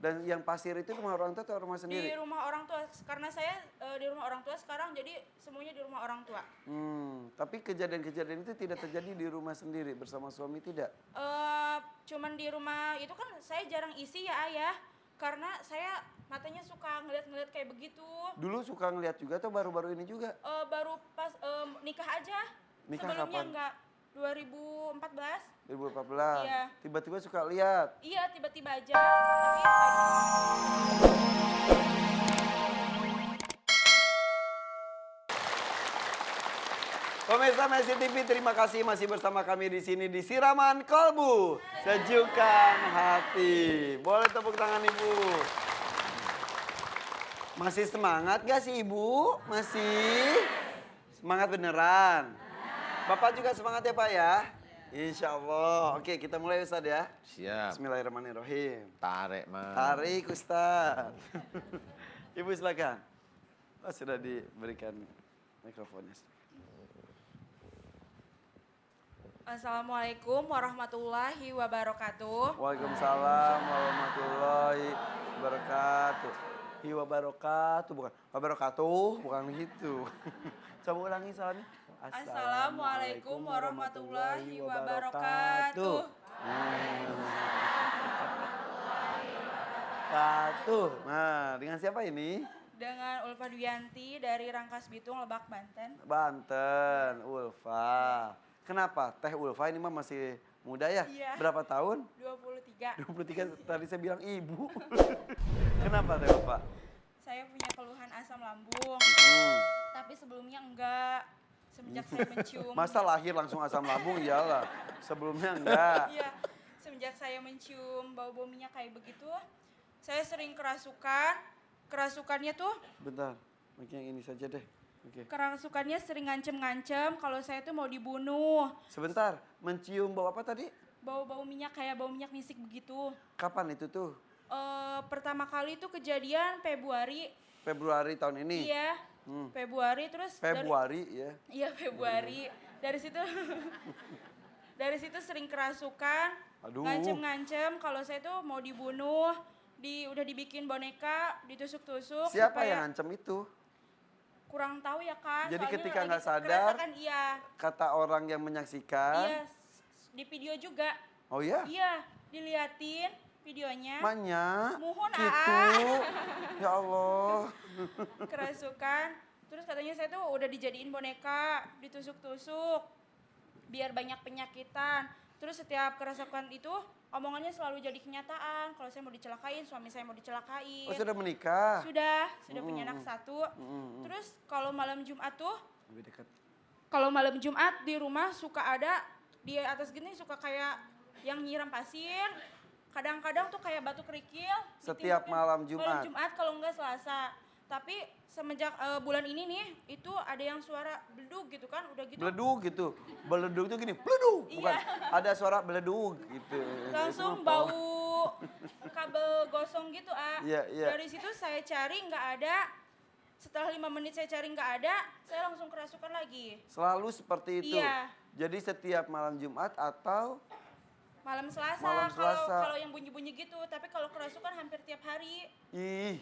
Dan yang pasir itu rumah orang tua atau rumah sendiri? Di rumah orang tua, karena saya di rumah orang tua sekarang, jadi semuanya di rumah orang tua. Tapi kejadian-kejadian itu tidak terjadi di rumah sendiri bersama suami tidak? Cuman di rumah itu kan saya jarang isi ya ayah, karena saya matanya suka ngeliat-ngeliat kayak begitu. Dulu suka ngeliat juga atau baru-baru ini juga? Baru pas nikah aja. Nikah Sebelumnya kapan? enggak. 2014. 2014? Iya. Tiba-tiba suka lihat? Iya, tiba-tiba aja. Tapi Pemirsa Messi TV, terima kasih masih bersama kami di sini di Siraman Kolbu, Sejukan Hati. Boleh tepuk tangan Ibu. Masih semangat gak sih Ibu? Masih? Semangat beneran? Bapak juga semangat ya Pak ya? Insya Allah. Oke, kita mulai Ustaz ya. Siap. Bismillahirrahmanirrahim. Tarik, Mas. Tarik Ustaz. Ibu silakan. Oh, sudah diberikan mikrofonnya. Assalamualaikum warahmatullahi wabarakatuh. Waalaikumsalam warahmatullahi wabarakatuh. Wabarakatuh, bukan wabarakatuh, bukan gitu. Coba ulangi soalnya. Assalamualaikum warahmatullahi wabarakatuh. Nah, dengan siapa ini? Dengan Ulfa Duyanti dari Rangkas Bitung, Lebak, Banten. Banten, Ulfa. Kenapa? Teh Ulfa ini mah masih muda ya? Iya. Berapa tahun? 23. 23, tadi saya bilang ibu. Kenapa Teh Ulfa? Saya punya keluhan asam lambung. Tapi sebelumnya enggak. Semenjak saya mencium. Masa lahir langsung asam lambung? Iyalah. Sebelumnya enggak. Iya. Semenjak saya mencium bau-bau minyak kayak begitu, saya sering kerasukan. Kerasukannya tuh. Bentar, pakai yang ini saja deh. Oke. Kerasukannya sering ngancem-ngancem kalau saya tuh mau dibunuh. Sebentar, mencium bau apa tadi? Bau-bau minyak kayak bau minyak misik begitu. Kapan itu tuh? Pertama kali itu kejadian Februari. Februari tahun ini? Iya, Februari terus. Februari ya? Iya Februari. Dari situ, dari situ sering kerasukan, Aduh. ngancem-ngancem kalau saya tuh mau dibunuh. Udah dibikin boneka, ditusuk-tusuk. Siapa supaya- yang ngancem itu? Kurang tahu ya Kak. Jadi soalnya ketika lagi nggak sadar, kerasukan, iya. Kata orang yang menyaksikan. Iya, di video juga. Oh ya? Iya, diliatin videonya. Manya? Muhun Gitu. Ya Allah. Kerasukan. Terus katanya saya tuh udah dijadiin boneka, ditusuk-tusuk. Biar banyak penyakitan. Terus setiap kerasukan itu omongannya selalu jadi kenyataan. Kalau saya mau dicelakain, suami saya mau dicelakain. Oh sudah menikah? Sudah punya anak satu. Terus kalau malam Jumat tuh, Lebih dekat. kalau malam Jumat di rumah suka ada di atas gini suka kayak yang nyiram pasir. Kadang-kadang tuh kayak batu kerikil. Setiap ditimpuk- malam Jumat? Malam Jumat kalau enggak Selasa. Tapi semenjak bulan ini nih, itu ada yang suara beledug gitu kan, udah gitu. Beledug gitu. Beledug itu gini, beledug. Bukan, Iya. ada suara beledug gitu. Langsung Itu mah bau kabel gosong gitu Iya, iya. Dari situ saya cari nggak ada. Setelah 5 menit saya cari nggak ada, saya langsung kerasukan lagi. Selalu seperti itu? Iya. Jadi setiap malam Jumat atau? Malam Selasa, Malam Selasa. kalau yang bunyi-bunyi gitu. Tapi kalau kerasukan hampir tiap hari. Ih,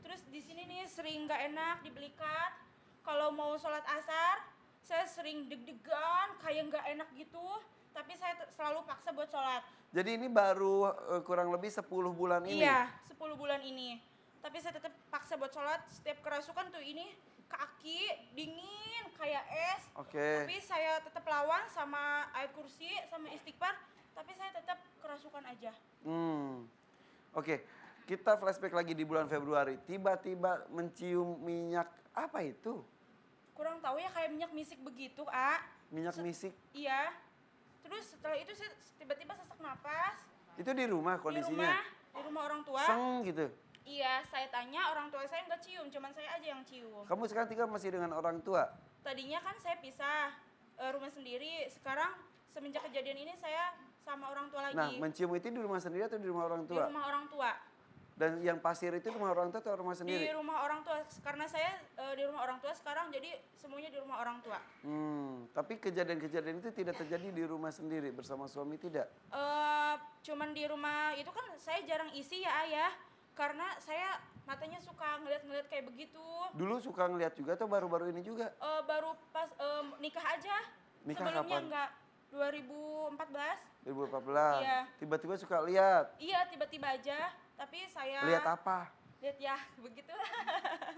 Terus di sini nih sering nggak enak di belikat. Kalau mau sholat asar, saya sering deg-degan, kayak nggak enak gitu. Tapi saya selalu paksa buat sholat. jadi ini baru kurang lebih 10 bulan ini? Iya, 10 bulan ini. Tapi saya tetap paksa buat sholat. Setiap kerasukan tuh ini kaki dingin kayak es. Oke. Tapi saya tetap lawan sama ayat kursi, sama istighfar. Tapi saya tetap kerasukan aja. Oke, kita flashback lagi di bulan Februari. Tiba-tiba mencium minyak, apa itu? Kurang tahu ya kayak minyak misik begitu, Minyak misik? Iya. Terus setelah itu saya tiba-tiba sesak napas. Itu di rumah kondisinya? Di rumah orang tua. Seng gitu? Iya, saya tanya orang tua saya nggak cium, cuman saya aja yang cium. Kamu sekarang tinggal masih dengan orang tua? Tadinya kan saya pisah rumah sendiri, sekarang semenjak kejadian ini saya sama orang tua lagi. Nah, mencium itu di rumah sendiri atau di rumah orang Di tua? rumah orang tua. Dan yang pasir itu rumah orang tua atau rumah Di sendiri? rumah orang tua, karena saya di rumah orang tua sekarang, jadi semuanya di rumah orang tua. Tapi kejadian-kejadian itu tidak terjadi di rumah sendiri bersama suami tidak? Cuman di rumah itu kan saya jarang isi ya ayah, Karena saya matanya suka ngeliat-ngeliat kayak begitu. Dulu suka ngeliat juga atau baru-baru ini juga? Baru pas nikah aja. Nikah Sebelumnya kapan? enggak. 2014. 2014. Iya. Tiba-tiba suka lihat. Iya, tiba-tiba aja. Tapi saya Lihat apa? lihat ya begitulah.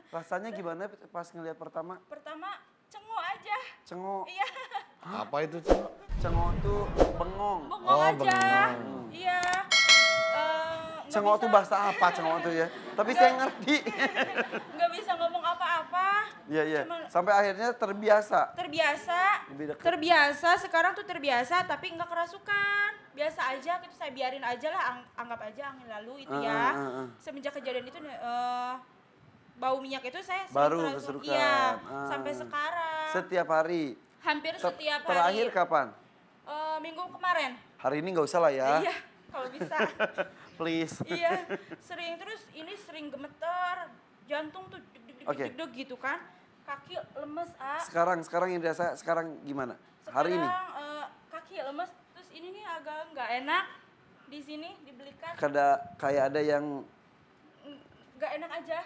Rasanya gimana pas ngeliat pertama? Pertama cengok aja. Cengok. Iya, Apa itu, Cok? Cengok tuh bengong. bengong Oh, aja. bengong. Iya. Nggak Cengok tuh bisa- bahasa apa cengok tuh ya? Tapi saya ngerti. nggak bisa ngomong apa-apa. Iya, iya. Cuman- Sampai akhirnya terbiasa. Terbiasa, Lebih dekat. terbiasa. Sekarang tuh terbiasa, tapi nggak kerasukan. Biasa aja, gitu saya biarin aja lah, anggap aja angin lalu itu ya. Semenjak kejadian itu bau minyak itu saya sering Baru kerasukan. kesurukan. Iya, Ah. sampai sekarang. Setiap hari. Hampir setiap hari. Terakhir kapan? Minggu kemarin. Hari ini nggak usah lah ya. Iya, kalau bisa. Please. Iya, sering terus ini sering gemeter, jantung tuh Oke. deg-deg gitu kan. Kaki lemes, Sekarang yang dirasa sekarang gimana? Hari ini? Sekarang kaki lemes, terus ini nih agak nggak enak di sini di belikat, Kayak ada yang nggak enak aja,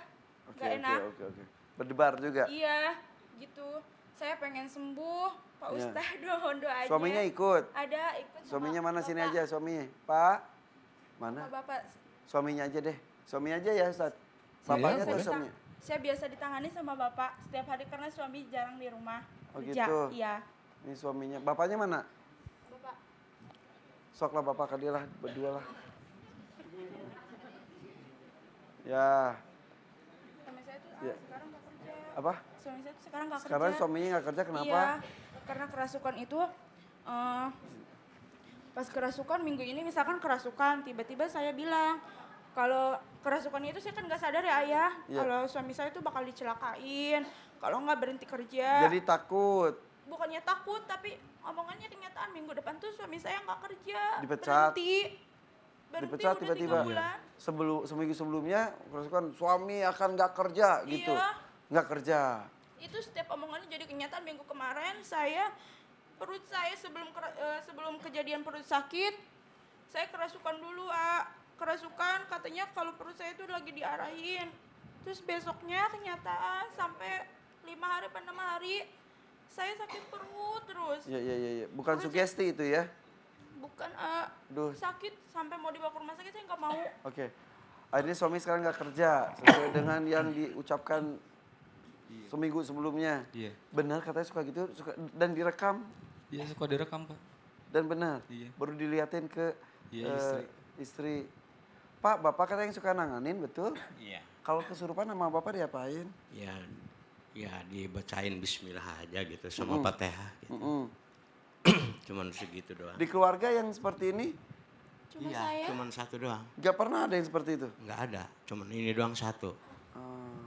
nggak enak. Oke. Berdebar juga. Iya, gitu. Saya pengen sembuh, Pak Iya. Ustadz doa aja. Suaminya ikut. Ada ikut. sama Suaminya mana sini Bapak. aja suaminya. Pak. Mana? Sama Bapak. Suaminya aja deh. Suaminya aja ya Ustaz. Iya, Bapaknya boleh. atau suaminya? Saya biasa ditangani sama Bapak setiap hari karena suami jarang di rumah. Oh, kerja. gitu. Iya. Ini suaminya. Bapaknya mana? Bapak. Soklah bapak kadilah berdua lah. Ya. Suami saya tuh Iya. sekarang nggak kerja. Apa? Suami saya tuh sekarang nggak kerja. Sekarang suaminya nggak kerja kenapa? Iya, karena kerasukan itu pas kerasukan minggu ini misalkan kerasukan, tiba-tiba saya bilang kalau kerasukan itu saya kan nggak sadar ya ayah, Iya. kalau suami saya itu bakal dicelakain, kalau nggak berhenti kerja. Jadi takut. Bukannya takut, tapi omongannya kenyataan minggu depan tuh suami saya nggak kerja, Dipecat. berhenti Dipecat udah tiba-tiba. 3 bulan. Seminggu sebelumnya kerasukan suami akan nggak kerja gitu. Iya. Nggak kerja. Itu setiap omongannya jadi kenyataan. Minggu kemarin perut saya sebelum kejadian perut sakit, saya kerasukan dulu, kerasukan katanya kalau perut saya itu lagi diarahin. Terus besoknya kenyataan sampai 5 hari atau 6 hari saya sakit perut terus. Iya. Bukan Perut sugesti itu ya. Bukan Duh. sakit sampai mau dibawa ke rumah sakit saya nggak mau. Oke. Akhirnya suami sekarang nggak kerja sesuai dengan yang diucapkan seminggu sebelumnya. Iya. Benar katanya suka gitu, dan direkam Iya suka direkam Pak. dan benar. Iya. Baru diliatin ke Iya, istri. Pak, bapak katanya yang suka nanganin betul? Iya, Kalau kesurupan sama bapak diapain? ya dibacain bismillah aja gitu sama Fatihah gitu. Mm-mm. Cuman segitu doang. Di keluarga yang seperti ini Cuma Iya, saya cuman satu doang. nggak pernah ada yang seperti itu. Nggak ada, cuman ini doang satu. Ah.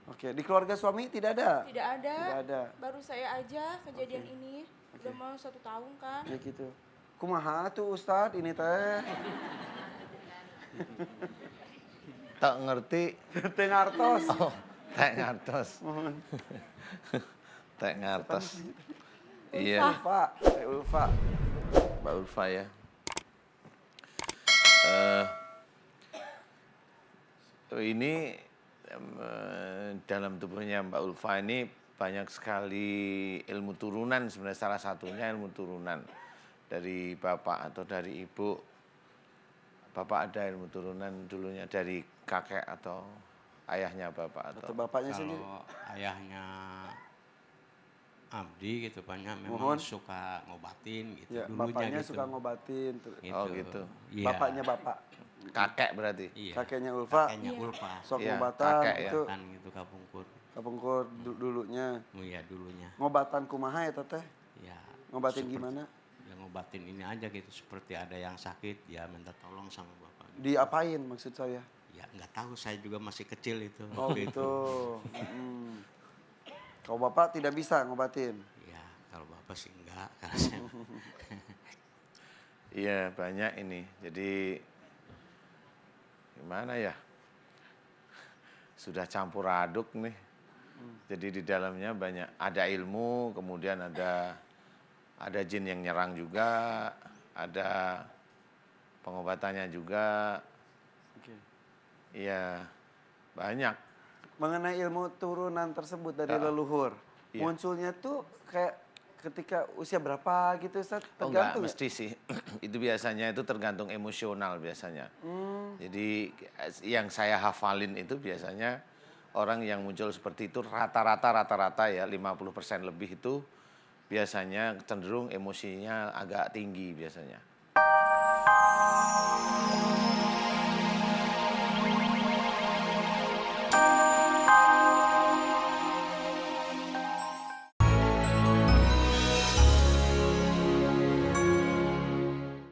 Oke, di keluarga suami tidak ada. tidak ada. Tidak ada. Baru saya aja kejadian ini. Udah mau 1 tahun kan. Ya gitu. Kumaha tuh Ustadz ini teh? Tak ngerti. Teh ngartos. Oh, tak ngartos. Tak ngartos. Iya, Ulfa, Teh Ulfa. Mbak Ulfa ya. Ini dalam tubuhnya Mbak Ulfa ini banyak sekali ilmu turunan, sebenarnya salah satunya ilmu turunan dari bapak atau dari ibu. Bapak ada ilmu turunan dulunya dari kakek atau ayahnya bapak Atau atau bapaknya sendiri. Kalau ayahnya Abdi gitu banyak Mohon. memang suka ngobatin gitu Ya, dulunya bapaknya gitu. suka ngobatin. Oh, gitu. Iya. Bapaknya bapak. kakek berarti. Iya. Kakeknya Ulfa. Kakeknya Iya. Ulfa. Sok Iya, ngobatan kakek ya. itu Kan gitu kapungkur. kapungkur dulunya. Oh iya dulunya. Ngobatan kumaha ya teteh? Ya. Ngobatin seperti- gimana? Ya ngobatin ini aja gitu seperti ada yang sakit ya minta tolong sama bapak. Diapain maksud saya? Ya nggak tahu saya juga masih kecil itu. Oh waktu itu. gitu. Mm. Kalau bapak tidak bisa ngobatin. Ya kalau bapak sih enggak karena saya Iya, banyak ini. Jadi gimana ya? Sudah campur aduk nih. Jadi di dalamnya banyak ada ilmu, kemudian ada jin yang nyerang juga, ada pengobatannya juga. Oke. Ya, banyak. Mengenai ilmu turunan tersebut dari Ya. leluhur, Iya. munculnya tuh kayak ketika usia berapa gitu Ustaz? Oh enggak, Tergantung ya? mesti sih. Itu biasanya itu tergantung emosional biasanya. Jadi yang saya hafalin itu biasanya orang yang muncul seperti itu rata-rata ya 50% lebih itu biasanya cenderung emosinya agak tinggi biasanya.